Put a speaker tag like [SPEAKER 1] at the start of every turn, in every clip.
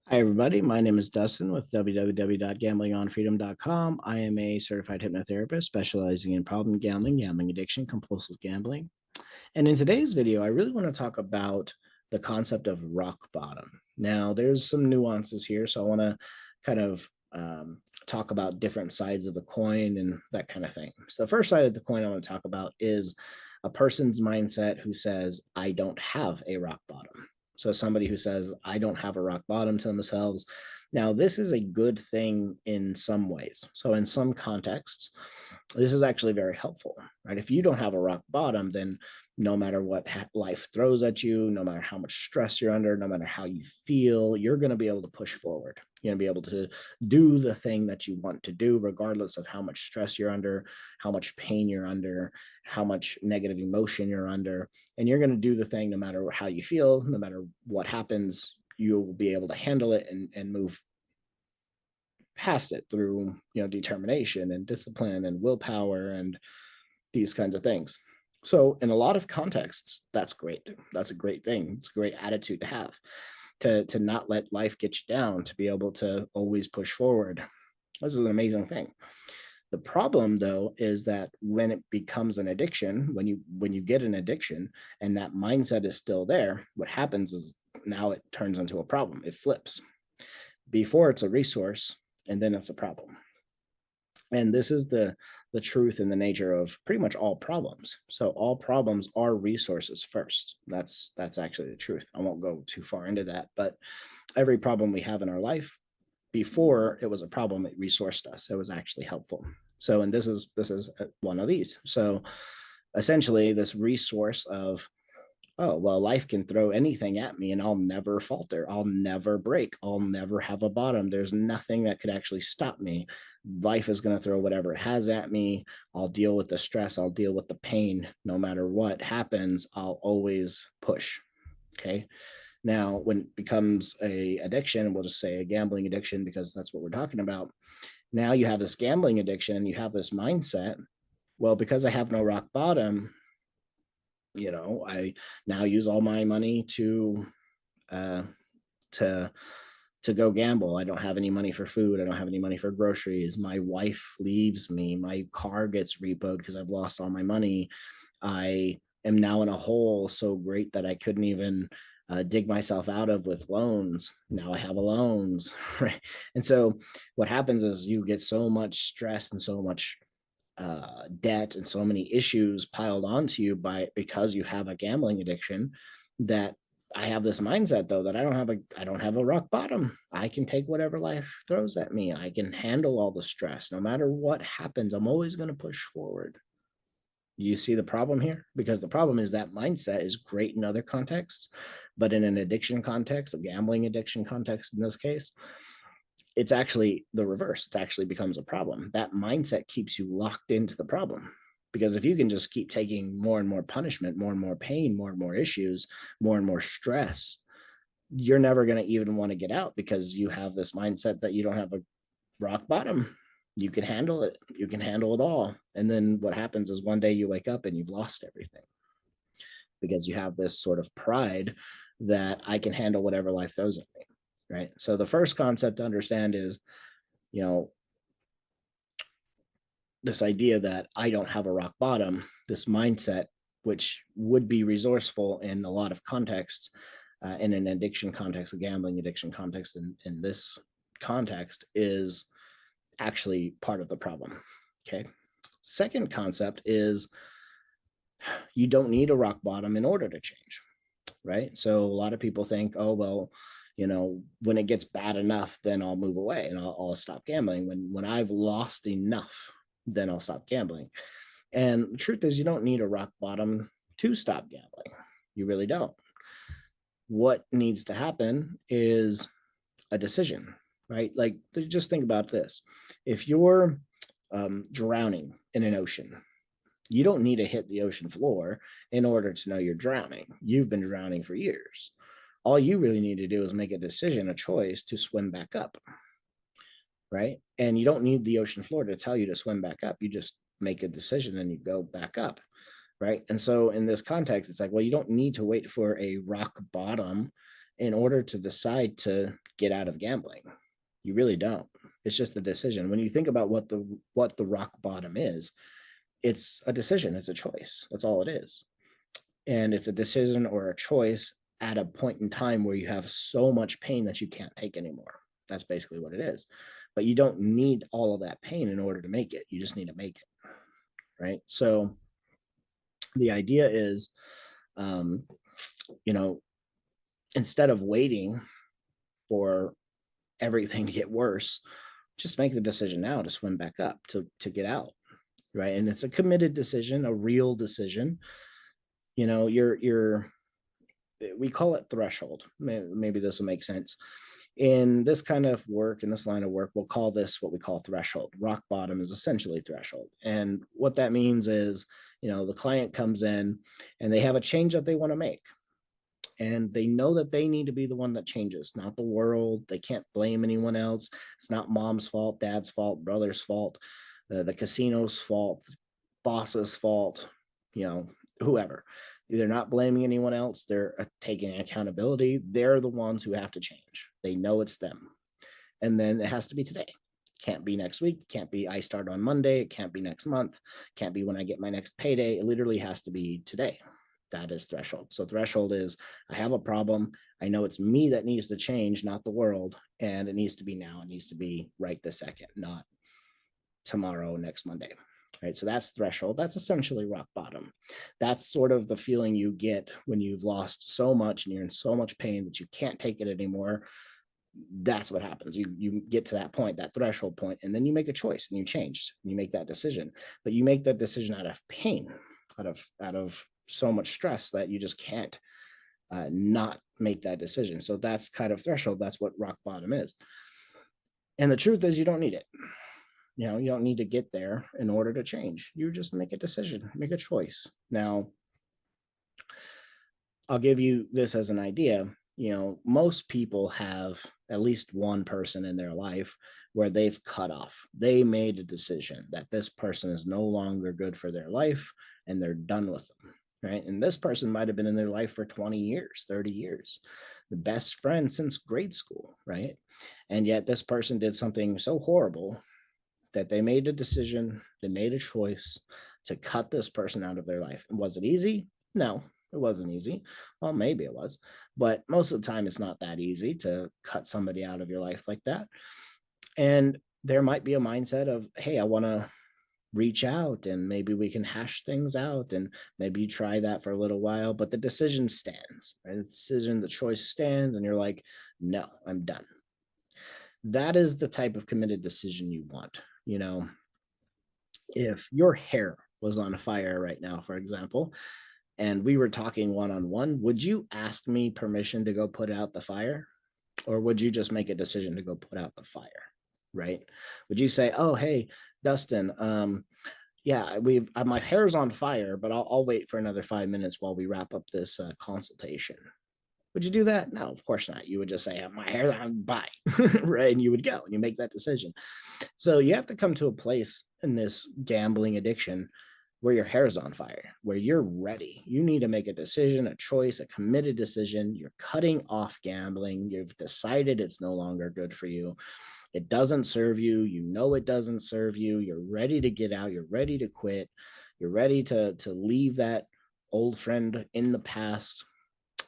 [SPEAKER 1] Hi, everybody. My name is Dustin with www.gamblingonfreedom.com. I am a certified hypnotherapist specializing in problem gambling, gambling addiction, compulsive gambling. And in today's video, I really want to talk about the concept of rock bottom. Now, there's some nuances here, so I want to kind of talk about different sides of the coin and that kind of thing. So, the first side of the coin I want to talk about is a person's mindset who says, I don't have a rock bottom. So somebody who says, I don't have a rock bottom to themselves. Now, this is a good thing in some ways. So in some contexts, this is actually very helpful, right? If you don't have a rock bottom, then no matter what life throws at you, no matter how much stress you're under, no matter how you feel, you're going to be able to push forward. You're going to be able to do the thing that you want to do, regardless of how much stress you're under, how much pain you're under, how much negative emotion you're under. And you're going to do the thing no matter how you feel, no matter what happens, you'll be able to handle it and move past it through determination and discipline and willpower and these kinds of things. So in a lot of contexts, that's great. That's a great thing. It's a great attitude to have, to not let life get you down, to be able to always push forward. This is an amazing thing. The problem, though, is that when it becomes an addiction, when you get an addiction and that mindset is still there, what happens is now it turns into a problem. It flips. Before it's a resource, and then it's a problem. And this is the truth and the nature of pretty much all problems. So all problems are resources first. That's actually the truth. I won't go too far into that, but every problem we have in our life, before it was a problem, it resourced us. It was actually helpful. So, and this is one of these. So essentially this resource of, oh, well, life can throw anything at me and I'll never falter. I'll never break. I'll never have a bottom. There's nothing that could actually stop me. Life is going to throw whatever it has at me. I'll deal with the stress. I'll deal with the pain. No matter what happens, I'll always push. Okay. Now, when it becomes a addiction, we'll just say a gambling addiction because that's what we're talking about. Now you have this gambling addiction and you have this mindset. Well, because I have no rock bottom, I now use all my money uh to to go gamble. I don't have any money for food. I don't have any money for groceries. My wife leaves me. My car gets repoed because I've lost all my money. I am now in a hole so great that I couldn't even dig myself out of with loans. Now I have a loans, right? And so what happens is you get so much stress and so much debt and so many issues piled onto you because you have a gambling addiction that I have this mindset though that I don't have a rock bottom. I can take whatever life throws at me. I can handle all the stress. No matter what happens, I'm always going to push forward. You see the problem here? Because the problem is that mindset is great in other contexts, but in an addiction context, a gambling addiction context in this case, it's actually the reverse. It actually becomes a problem. That mindset keeps you locked into the problem. Because if you can just keep taking more and more punishment, more and more pain, more and more issues, more and more stress, you're never going to even want to get out because you have this mindset that you don't have a rock bottom. You can handle it. You can handle it all. And then what happens is one day you wake up and you've lost everything because you have this sort of pride that I can handle whatever life throws at me. Right. So the first concept to understand is, you know, this idea that I don't have a rock bottom, this mindset, which would be resourceful in a lot of contexts, in an addiction context, a gambling addiction context, in this context, is actually part of the problem. Okay. Second concept is you don't need a rock bottom in order to change, right? So a lot of people think, oh, well, when it gets bad enough, then I'll move away and I'll stop gambling. When I've lost enough, then I'll stop gambling. And the truth is, you don't need a rock bottom to stop gambling. You really don't. What needs to happen is a decision, right? Like, just think about this. If you're drowning in an ocean, you don't need to hit the ocean floor in order to know you're drowning. You've been drowning for years. All you really need to do is make a decision, a choice to swim back up, right? And you don't need the ocean floor to tell you to swim back up. You just make a decision and you go back up, right? And so in this context, it's like, well, you don't need to wait for a rock bottom in order to decide to get out of gambling. You really don't. It's just a decision. When you think about what the rock bottom is, it's a decision, it's a choice. That's all it is. And it's a decision or a choice at a point in time where you have so much pain that you can't take anymore. That's basically what it is. But you don't need all of that pain in order to make it. You just need to make it. Right. So the idea is, um, you know, instead of waiting for everything to get worse, just make the decision now to swim back up, to get out. Right. And it's a committed decision, a real decision. You're we call it threshold. Maybe this will make sense. In this kind of work, in this line of work, we'll call this what we call threshold. Rock bottom is essentially threshold. And what that means is, the client comes in and they have a change that they want to make. And they know that they need to be the one that changes, not the world. They can't blame anyone else. It's not mom's fault, dad's fault, brother's fault, the casino's fault, boss's fault, whoever. They're not blaming anyone else. They're taking accountability. They're the ones who have to change. They know it's them. And then it has to be today. Can't be next week. Can't be I start on Monday. It can't be next month. Can't be when I get my next payday. It literally has to be today. That is threshold. So threshold is, I have a problem. I know it's me that needs to change, not the world. And it needs to be now. It needs to be right this second, not tomorrow, next Monday. Right. So that's threshold. That's essentially rock bottom. That's sort of the feeling you get when you've lost so much and you're in so much pain that you can't take it anymore. That's what happens. You get to that point, that threshold point, and then you make a choice and you change and you make that decision. But you make that decision out of pain, out of so much stress that you just can't not make that decision. So that's kind of threshold. That's what rock bottom is. And the truth is, you don't need it. You don't need to get there in order to change. You just make a decision, make a choice. Now, I'll give you this as an idea. Most people have at least one person in their life where they've cut off. They made a decision that this person is no longer good for their life and they're done with them. Right. And this person might have been in their life for 20 years, 30 years, the best friend since grade school. Right. And yet this person did something so horrible that they made a decision, they made a choice to cut this person out of their life. And was it easy? No, it wasn't easy. Well, maybe it was, but most of the time it's not that easy to cut somebody out of your life like that. And there might be a mindset of, hey, I want to reach out and maybe we can hash things out, and maybe you try that for a little while, but the decision stands, right? The choice stands, and you're like, no, I'm done. That is the type of committed decision you want. If your hair was on fire right now, for example, and we were talking one-on-one, would you ask me permission to go put out the fire? Or would you just make a decision to go put out the fire? Right? Would you say, oh, hey, Dustin, yeah, my hair's on fire, but I'll wait for another 5 minutes while we wrap up this consultation. Would you do that? No, of course not. You would just say, my hair on, bye. Right? And you would go and you make that decision. So you have to come to a place in this gambling addiction where your hair's on fire, where you're ready. You need to make a decision, a choice, a committed decision. You're cutting off gambling. You've decided it's no longer good for you. It doesn't serve you. You know it doesn't serve you. You're ready to get out. You're ready to quit. You're ready to leave that old friend in the past,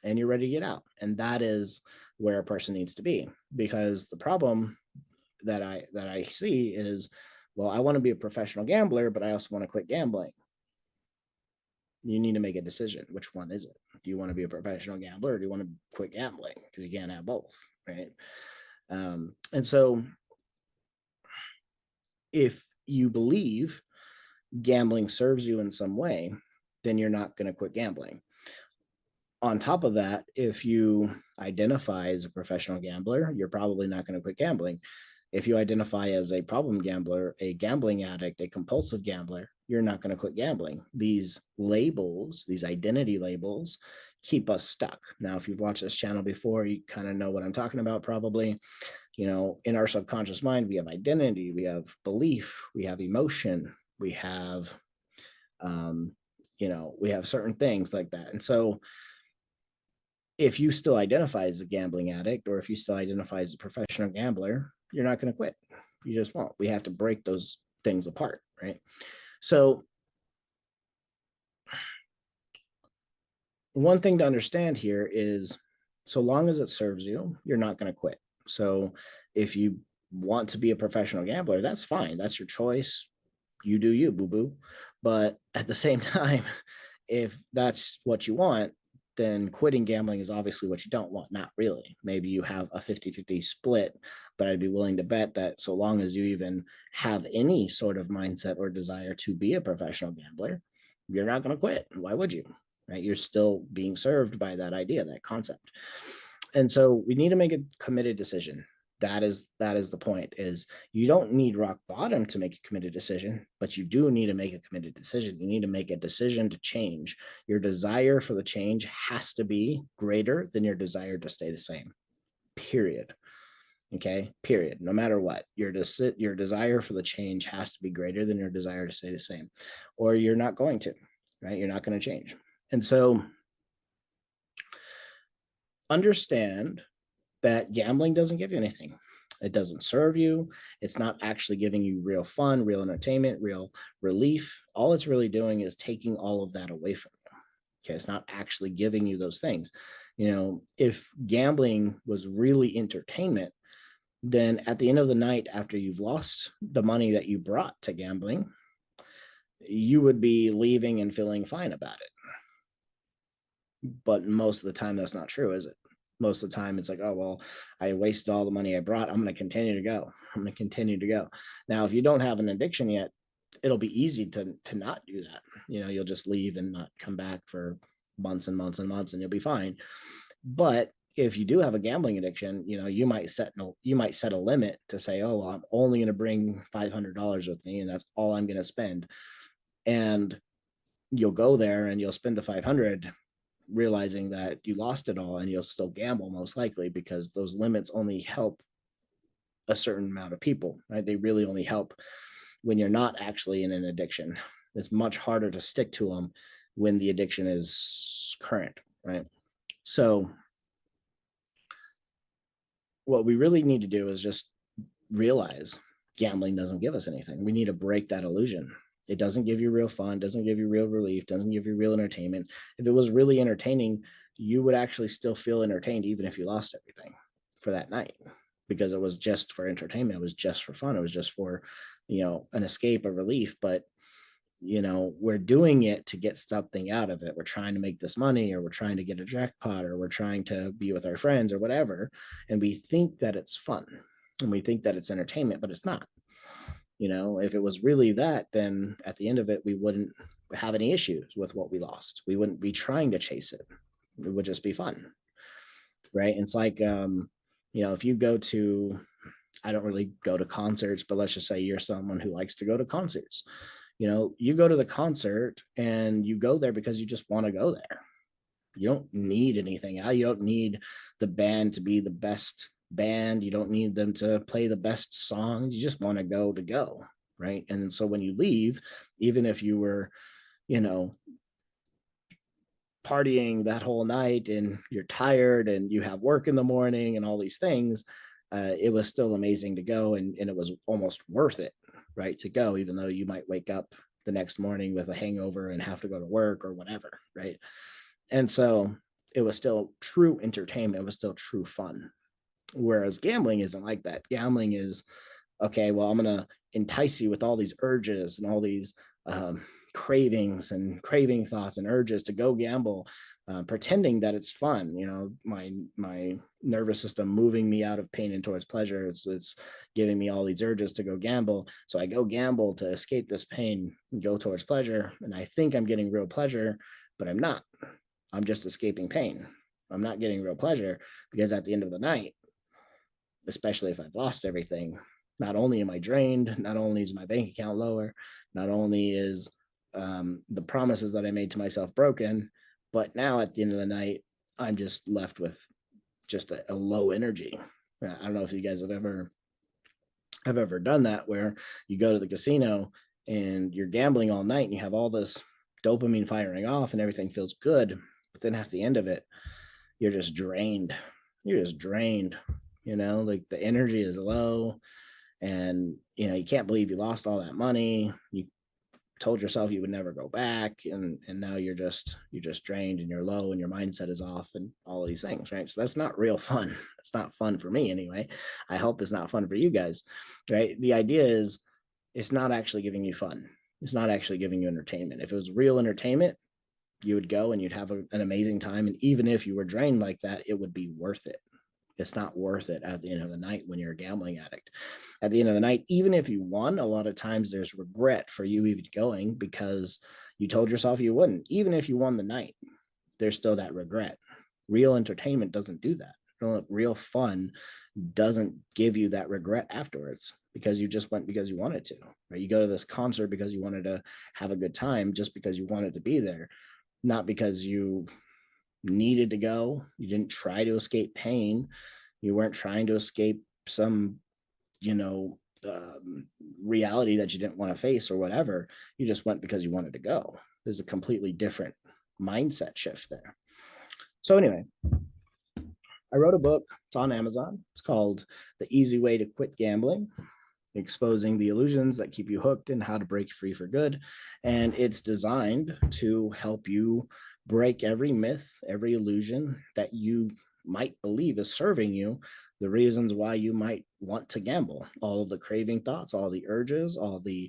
[SPEAKER 1] and you're ready to get out. And that is where a person needs to be, because the problem that I see is, well, I want to be a professional gambler, but I also want to quit gambling. You need to make a decision. Which one is it? Do you want to be a professional gambler, or do you want to quit gambling? Because you can't have both, right? And so if you believe gambling serves you in some way, then you're not going to quit gambling. On top of that, if you identify as a professional gambler, you're probably not going to quit gambling. If you identify as a problem gambler, a gambling addict, a compulsive gambler, you're not going to quit gambling. These labels, these identity labels, keep us stuck. Now, if you've watched this channel before, you kind of know what I'm talking about probably. In our subconscious mind, we have identity, we have belief, we have emotion, we have, we have certain things like that. And so if you still identify as a gambling addict, or if you still identify as a professional gambler, you're not going to quit. You just won't. We have to break those things apart, right? So one thing to understand here is, so long as it serves you, you're not going to quit. So if you want to be a professional gambler, that's fine. That's your choice. You do you, boo boo. But at the same time, if that's what you want, then quitting gambling is obviously what you don't want. Not really. Maybe you have a 50-50 split, but I'd be willing to bet that so long as you even have any sort of mindset or desire to be a professional gambler, you're not going to quit. Why would you? Right? You're still being served by that idea, that concept. And so we need to make a committed decision. That is the point, is you don't need rock bottom to make a committed decision, but you do need to make a committed decision. You need to make a decision to change. Your desire for the change has to be greater than your desire to stay the same, period. Okay, period. No matter what, your desire for the change has to be greater than your desire to stay the same, or you're not going to, right? You're not going to change. And so understand that gambling doesn't give you anything. It doesn't serve you. It's not actually giving you real fun, real entertainment, real relief. All it's really doing is taking all of that away from you. Okay, it's not actually giving you those things. You know, if gambling was really entertainment, then at the end of the night, after you've lost the money that you brought to gambling, you would be leaving and feeling fine about it. But most of the time, that's not true, is it? Most of the time, it's like, oh, well, I wasted all the money I brought. I'm going to continue to go. I'm going to continue to go. Now, if you don't have an addiction yet, it'll be easy to not do that. You know, you'll just leave and not come back for months and months and months, and you'll be fine. But if you do have a gambling addiction, you know, you might set a limit to say, oh, well, I'm only going to bring $500 with me, and that's all I'm going to spend. And you'll go there and you'll spend the 500, realizing that you lost it all, and you'll still gamble most likely, because those limits only help a certain amount of people, right? They really only help when you're not actually in an addiction. It's much harder to stick to them when the addiction is current, right? So what we really need to do is just realize gambling doesn't give us anything. We need to break that illusion. It doesn't give you real fun, doesn't give you real relief, doesn't give you real entertainment. If it was really entertaining, you would actually still feel entertained even if you lost everything for that night, because it was just for entertainment. It was just for fun. It was just for, you know, an escape, a relief. But, you know, we're doing it to get something out of it. We're trying to make this money, or we're trying to get a jackpot, or we're trying to be with our friends or whatever. And we think that it's fun, and we think that it's entertainment, but it's not. You know, if it was really that, then at the end of it, we wouldn't have any issues with what we lost. We wouldn't be trying to chase it. It would just be fun, right? It's like, you know, if you go to, I don't really go to concerts, but let's just say you're someone who likes to go to concerts. You know, you go to the concert and you go there because you just want to go there. You don't need anything. You don't need the band to be the best band. You don't need them to play the best songs. You just want to go, right? And so when you leave, even if you were, you know, partying that whole night and you're tired and you have work in the morning and all these things, it was still amazing to go, and it was almost worth it, right, to go, even though you might wake up the next morning with a hangover and have to go to work or whatever, right? And so it was still true entertainment. It was still true fun. Whereas gambling isn't like that. Gambling is, okay, well, I'm going to entice you with all these urges and all these cravings and craving thoughts and urges to go gamble, pretending that it's fun. You know, my nervous system moving me out of pain and towards pleasure. It's giving me all these urges to go gamble. So I go gamble to escape this pain and go towards pleasure. And I think I'm getting real pleasure, but I'm not. I'm just escaping pain. I'm not getting real pleasure, because at the end of the night, especially if I've lost everything, not only am I drained, not only is my bank account lower, not only is the promises that I made to myself broken, but now at the end of the night, I'm just left with just a low energy. I don't know if you guys have ever done that, where you go to the casino and you're gambling all night and you have all this dopamine firing off and everything feels good, but then at the end of it, you're just drained. You're just drained, like the energy is low, and you can't believe you lost all that money. You told yourself you would never go back, and now you're just drained, and you're low, and your mindset is off, and all of these things, right? So that's not real fun. It's not fun for me anyway. I hope it's not fun for you guys, right? The idea is it's not actually giving you fun. It's not actually giving you entertainment. If it was real entertainment, you would go and you'd have an amazing time, and even if you were drained like that, it would be worth it. It's not worth it at the end of the night when you're a gambling addict. At the end of the night, even if you won, a lot of times there's regret for you even going because you told yourself you wouldn't. Even if you won the night, there's still that regret. Real entertainment doesn't do that. Real fun doesn't give you that regret afterwards because you just went because you wanted to. Right? You go to this concert because you wanted to have a good time, just because you wanted to be there, not because you needed to go. You didn't try to escape pain. You weren't trying to escape some, you know, reality that you didn't want to face or whatever. You just went because you wanted to go. There's a completely different mindset shift there. So anyway, I wrote a book. It's on Amazon. It's called The Easy Way to Quit Gambling: Exposing the Illusions That Keep You Hooked and How to Break Free for Good. And it's designed to help you break every myth, every illusion that you might believe is serving you, the reasons why you might want to gamble, all of the craving thoughts, all the urges, all the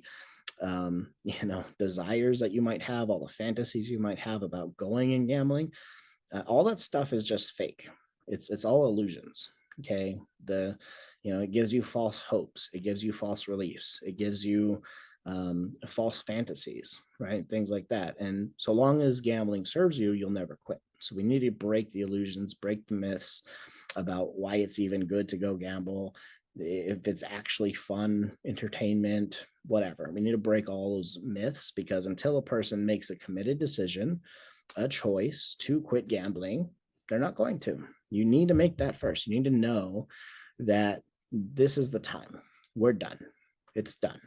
[SPEAKER 1] desires that you might have, all the fantasies you might have about going and gambling. All that stuff is just fake. It's all illusions. Okay. It gives you false hopes. It gives you false reliefs. It gives you false fantasies, right? Things like that. And so long as gambling serves you, you'll never quit. So we need to break the illusions, break the myths about why it's even good to go gamble, if it's actually fun, entertainment, whatever. We need to break all those myths, because until a person makes a committed decision, a choice to quit gambling, they're not going to. You need to make that first. You need to know that this is the time. We're done. It's done.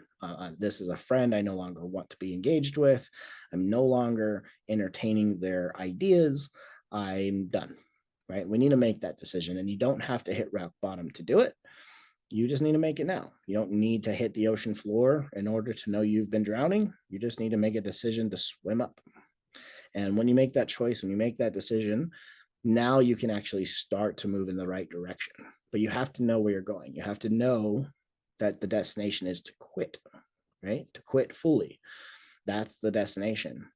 [SPEAKER 1] This is a friend I no longer want to be engaged with. I'm no longer entertaining their ideas. I'm done, right? We need to make that decision, and you don't have to hit rock bottom to do it. You just need to make it now. You don't need to hit the ocean floor in order to know you've been drowning. You just need to make a decision to swim up. And when you make that choice, when you make that decision, now you can actually start to move in the right direction. But you have to know where you're going. You have to know that the destination is to quit, right? To quit fully. That's the destination.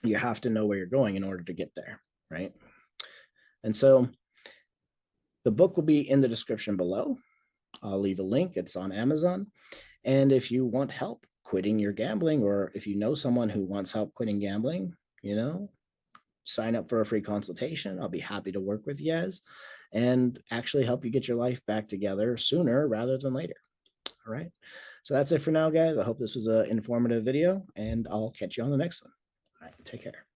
[SPEAKER 1] You have to know where you're going in order to get there, right? And so the book will be in the description below. I'll leave a link. It's on Amazon. And if you want help quitting your gambling, or if you know someone who wants help quitting gambling, sign up for a free consultation. I'll be happy to work with you guys and actually help you get your life back together sooner rather than later. All right. So that's it for now, guys. I hope this was an informative video, and I'll catch you on the next one. All right. Take care.